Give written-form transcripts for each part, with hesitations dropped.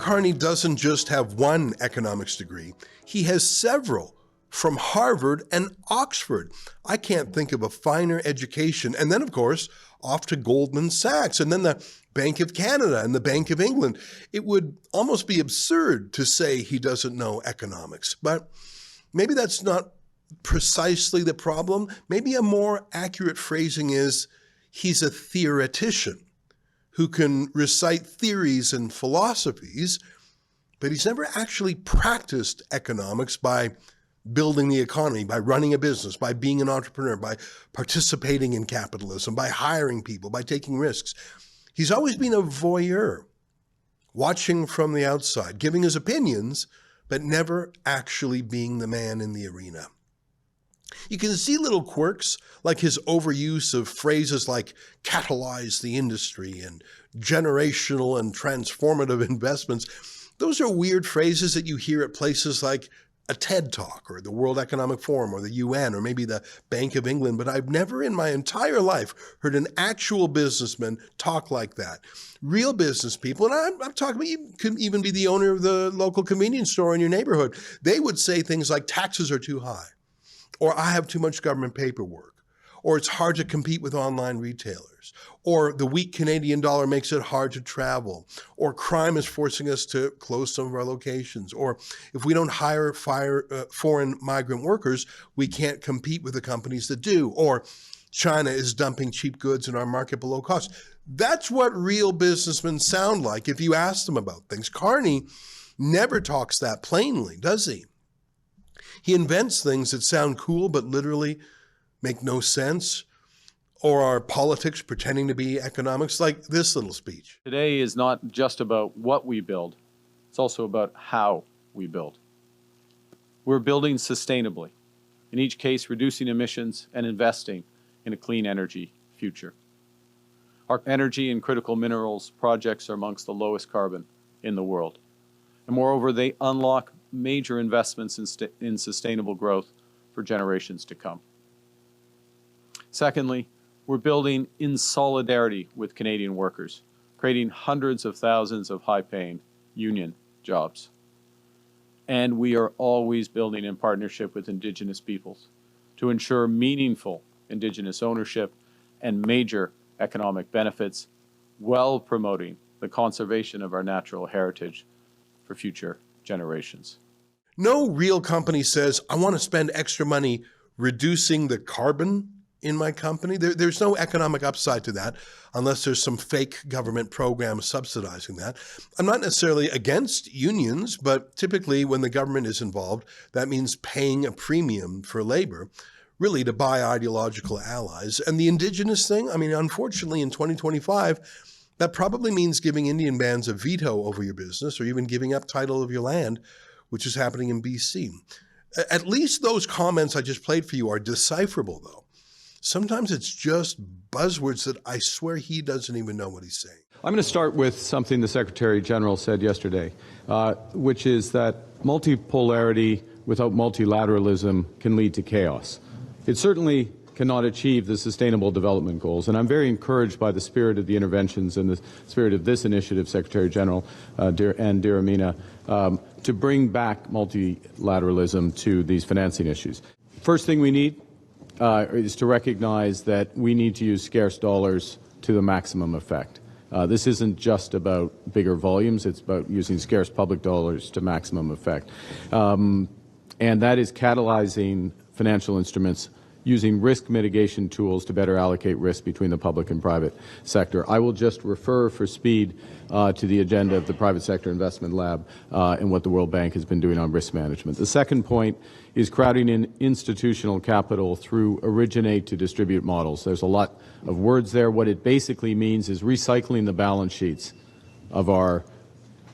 Carney doesn't just have one economics degree, he has several from Harvard and Oxford. I can't think of a finer education. And then, of course, off to Goldman Sachs, and then the Bank of Canada and the Bank of England. It would almost be absurd to say he doesn't know economics, but maybe that's not precisely the problem. Maybe a more accurate phrasing is he's a theoretician who can recite theories and philosophies, but he's never actually practiced economics by building the economy, by running a business, by being an entrepreneur, by participating in capitalism, by hiring people, by taking risks. He's always been a voyeur, watching from the outside, giving his opinions, but never actually being the man in the arena. You can see little quirks like his overuse of phrases like catalyze the industry and generational and transformative investments. Those are weird phrases that you hear at places like a TED Talk or the World Economic Forum or the UN or maybe the Bank of England, but I've never in my entire life heard an actual businessman talk like that. Real business people, and I'm talking about you could even be the owner of the local convenience store in your neighborhood. They would say things like taxes are too high, or I have too much government paperwork, or it's hard to compete with online retailers, or the weak Canadian dollar makes it hard to travel, or crime is forcing us to close some of our locations, or if we don't hire foreign migrant workers, we can't compete with the companies that do, or China is dumping cheap goods in our market below cost. That's what real businessmen sound like if you ask them about things. Carney never talks that plainly, does he? He invents things that sound cool but literally make no sense, or are politics pretending to be economics, like this little speech. Today is not just about what we build, it's also about how we build. We're building sustainably, in each case reducing emissions and investing in a clean energy future. Our energy and critical minerals projects are amongst the lowest carbon in the world. And moreover, they unlock major investments in sustainable growth for generations to come. Secondly, we're building in solidarity with Canadian workers, creating hundreds of thousands of high-paying union jobs. And we are always building in partnership with Indigenous peoples to ensure meaningful Indigenous ownership and major economic benefits, while promoting the conservation of our natural heritage for future generations. No real company says, I want to spend extra money reducing the carbon in my company. There's no economic upside to that unless there's some fake government program subsidizing that. I'm not necessarily against unions, but typically when the government is involved, that means paying a premium for labor, really to buy ideological allies. And the Indigenous thing, I mean, unfortunately in 2025, that probably means giving Indian bands a veto over your business or even giving up title of your land, which is happening in BC. At least those comments I just played for you are decipherable, though. Sometimes it's just buzzwords that I swear he doesn't even know what he's saying. I'm going to start with something the Secretary General said yesterday, which is that multipolarity without multilateralism can lead to chaos. It certainly cannot achieve the Sustainable Development Goals, and I'm very encouraged by the spirit of the interventions and the spirit of this initiative, Secretary General and dear Amina, to bring back multilateralism to these financing issues. First thing we need is to recognize that we need to use scarce dollars to the maximum effect. This isn't just about bigger volumes, it's about using scarce public dollars to maximum effect. And that is catalyzing financial instruments using risk mitigation tools to better allocate risk between the public and private sector. I will just refer for speed to the agenda of the Private Sector Investment Lab and what the World Bank has been doing on risk management. The second point is crowding in institutional capital through originate to distribute models. There's a lot of words there. What it basically means is recycling the balance sheets of our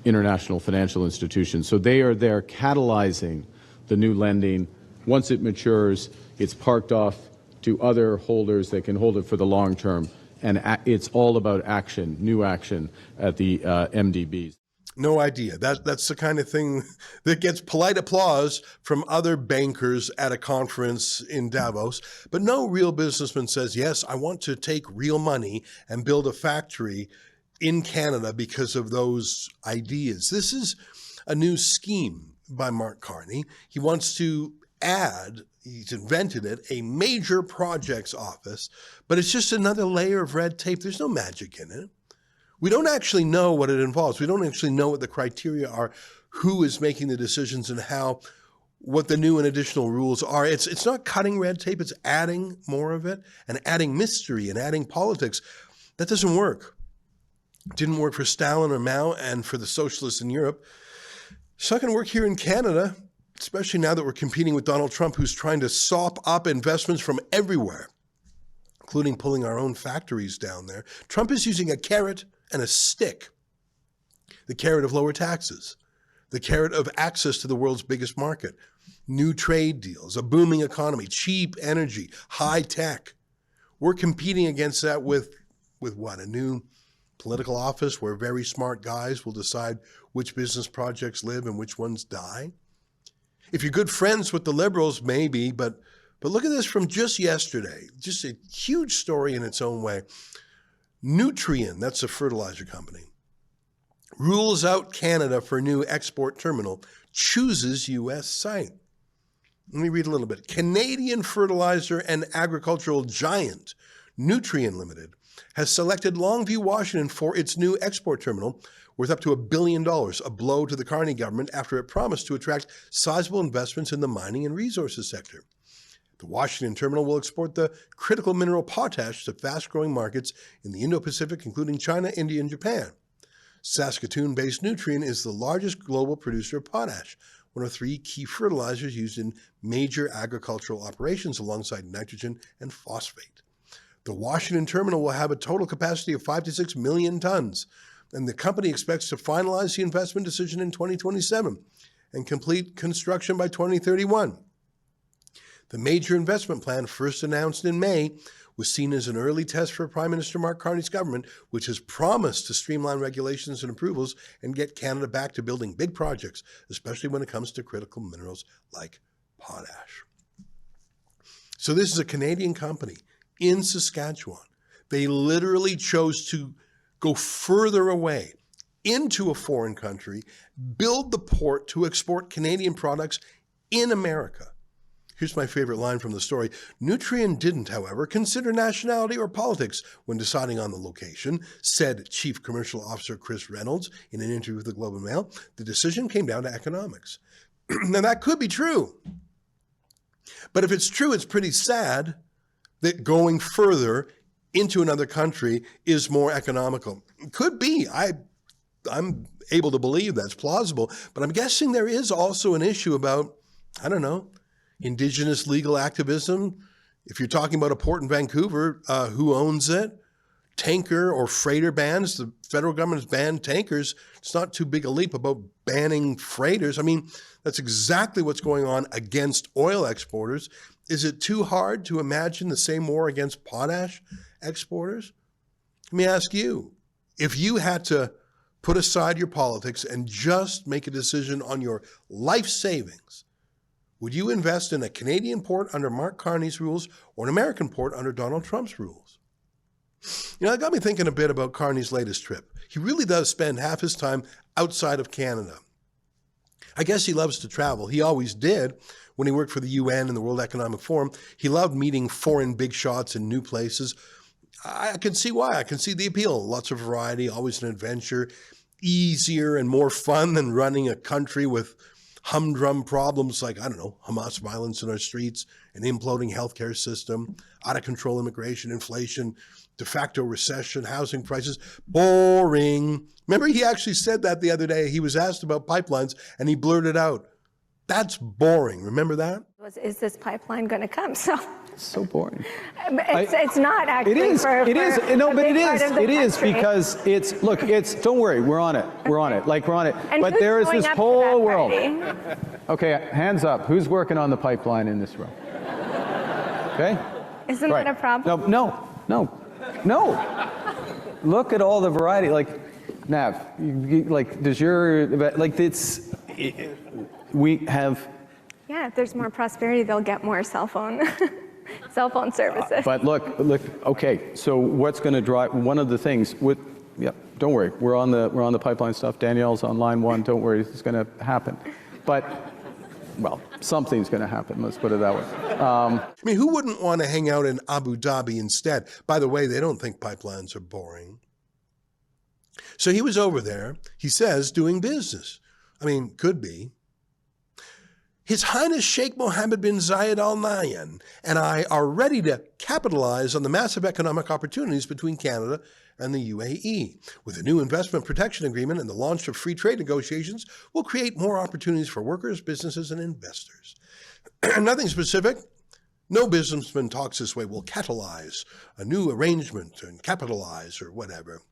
international financial institutions. So they are there catalyzing the new lending. Once it matures, it's parked off to other holders that can hold it for the long term. And it's all about action, new action at the MDBs. No idea. That's the kind of thing that gets polite applause from other bankers at a conference in Davos. But no real businessman says, yes, I want to take real money and build a factory in Canada because of those ideas. This is a new scheme by Mark Carney. He wants to add, he's invented it, a major projects office, but it's just another layer of red tape. There's no magic in it. We don't actually know what it involves. We don't actually know what the criteria are, who is making the decisions, and how, what the new and additional rules are. It's not cutting red tape, it's adding more of it and adding mystery and adding politics. That doesn't work. It didn't work for Stalin or Mao and for the socialists in Europe. It's not going to work here in Canada, especially now that we're competing with Donald Trump, who's trying to sop up investments from everywhere, including pulling our own factories down there. Trump is using a carrot and a stick. The carrot of lower taxes, the carrot of access to the world's biggest market, new trade deals, a booming economy, cheap energy, high tech. We're competing against that with what? A new political office where very smart guys will decide which business projects live and which ones die. If you're good friends with the Liberals, maybe, but look at this from just yesterday. Just a huge story in its own way. Nutrien, that's a fertilizer company, rules out Canada for new export terminal, chooses U.S. site. Let me read a little bit. Canadian fertilizer and agricultural giant Nutrien Limited has selected Longview, Washington for its new export terminal worth up to $1 billion, a blow to the Carney government after it promised to attract sizable investments in the mining and resources sector. The Washington terminal will export the critical mineral potash to fast-growing markets in the Indo-Pacific, including China, India, and Japan. Saskatoon-based Nutrien is the largest global producer of potash, one of 3 key fertilizers used in major agricultural operations alongside nitrogen and phosphate. The Washington terminal will have a total capacity of 5 to 6 million tons, and the company expects to finalize the investment decision in 2027 and complete construction by 2031. The major investment plan, first announced in May, was seen as an early test for Prime Minister Mark Carney's government, which has promised to streamline regulations and approvals and get Canada back to building big projects, especially when it comes to critical minerals like potash. So this is a Canadian company in Saskatchewan. They literally chose to go further away into a foreign country, build the port to export Canadian products in America. Here's my favorite line from the story. Nutrien didn't, however, consider nationality or politics when deciding on the location, said Chief Commercial Officer Chris Reynolds in an interview with the Globe and Mail. The decision came down to economics. Now, that could be true. But if it's true, it's pretty sad that going further into another country is more economical. It could be. I'm able to believe that's plausible. But I'm guessing there is also an issue about, I don't know, Indigenous legal activism. If you're talking about a port in Vancouver, who owns it? Tanker or freighter bans. The federal government has banned tankers. It's not too big a leap about banning freighters. I mean, that's exactly what's going on against oil exporters. Is it too hard to imagine the same war against potash exporters? Let me ask you, if you had to put aside your politics and just make a decision on your life savings, would you invest in a Canadian port under Mark Carney's rules or an American port under Donald Trump's rules? You know, that got me thinking a bit about Carney's latest trip. He really does spend half his time outside of Canada. I guess he loves to travel. He always did when he worked for the UN and the World Economic Forum. He loved meeting foreign big shots in new places. I can see why. I can see the appeal. Lots of variety, always an adventure, easier and more fun than running a country with humdrum problems like, I don't know, Hamas violence in our streets, an imploding healthcare system, out of control immigration, inflation, de facto recession, housing prices. Boring. Remember, he actually said that the other day. He was asked about pipelines and he blurted out, "That's boring." Remember that? Is this pipeline going to come? It's so boring. It's not actually. It is. For, it is. No, but it is. It is country. because it's. Look, it's. Don't worry. We're on it. We're on it. Like we're on it. And but who's there is showing this up to whole that world. party? Okay, hands up. Who's working on the pipeline in this room? Okay. Isn't that a problem? No. Look at all the variety. Like, Nav, like, does your, like, we have. Yeah, if there's more prosperity, they'll get more cell phone services. But look, okay, so what's going to drive, one of the things, Yep, don't worry. We're on the pipeline stuff. Danielle's on line 1. Don't worry, it's going to happen. But, well, something's going to happen. Let's put it that way. I mean, who wouldn't want to hang out in Abu Dhabi instead? By the way, they don't think pipelines are boring. So he was over there, he says, doing business. I mean, could be. His Highness Sheikh Mohammed bin Zayed Al Nahyan and I are ready to capitalize on the massive economic opportunities between Canada and the UAE. With a new investment protection agreement and the launch of free trade negotiations, we'll create more opportunities for workers, businesses, and investors. Nothing specific. No businessman talks this way. We'll catalyze a new arrangement and capitalize or whatever.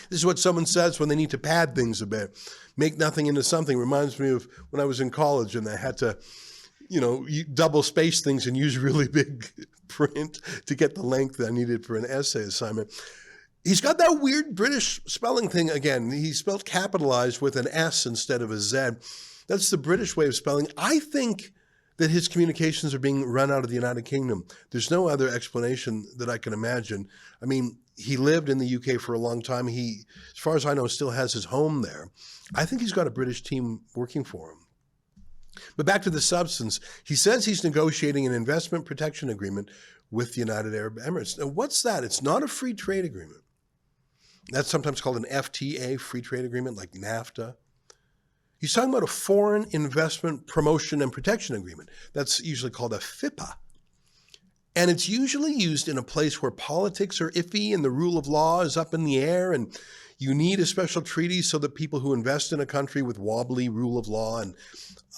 This is what someone says when they need to pad things a bit. Make nothing into something. Reminds me of when I was in college and I had to, double space things and use really big print to get the length that I needed for an essay assignment. He's got that weird British spelling thing again. He spelled capitalized with an S instead of a Z. That's the British way of spelling. I think that his communications are being run out of the United Kingdom. There's no other explanation that I can imagine. I mean, he lived in the UK for a long time. He, as far as I know, still has his home there. I think he's got a British team working for him. But back to the substance. He says he's negotiating an investment protection agreement with the United Arab Emirates. Now, what's that? It's not a free trade agreement. That's sometimes called an FTA, free trade agreement, like NAFTA. He's talking about a foreign investment promotion and protection agreement. That's usually called a FIPA. And it's usually used in a place where politics are iffy and the rule of law is up in the air, and you need a special treaty so that people who invest in a country with wobbly rule of law and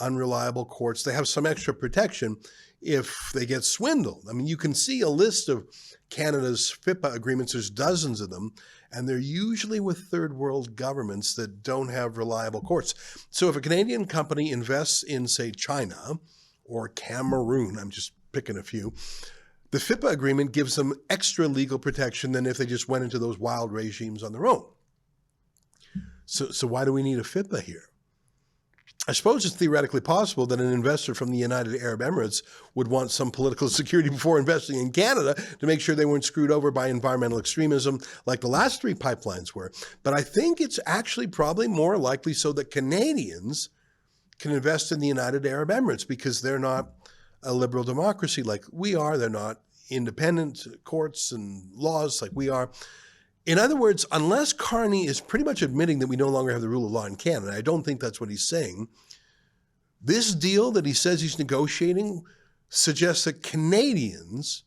unreliable courts, they have some extra protection if they get swindled. I mean, you can see a list of Canada's FIPA agreements. There's dozens of them, and they're usually with third world governments that don't have reliable courts. So if a Canadian company invests in, say, China or Cameroon, I'm just picking a few, the FIPA agreement gives them extra legal protection than if they just went into those wild regimes on their own. So why do we need a FIPA here? I suppose it's theoretically possible that an investor from the United Arab Emirates would want some political security before investing in Canada to make sure they weren't screwed over by environmental extremism like the last 3 pipelines were. But I think it's actually probably more likely so that Canadians can invest in the United Arab Emirates because they're not a liberal democracy like we are. They're not independent courts and laws like we are. In other words, unless Carney is pretty much admitting that we no longer have the rule of law in Canada, I don't think that's what he's saying, this deal that he says he's negotiating suggests that Canadians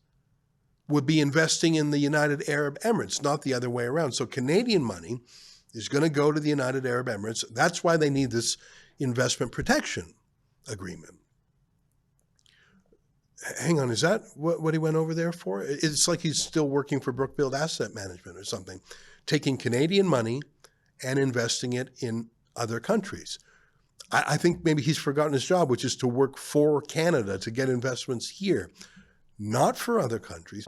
would be investing in the United Arab Emirates, not the other way around. So Canadian money is going to go to the United Arab Emirates. That's why they need this investment protection agreement. Hang on, is that what he went over there for? It's like he's still working for Brookfield Asset Management or something, taking Canadian money and investing it in other countries. I think maybe he's forgotten his job, which is to work for Canada to get investments here, not for other countries.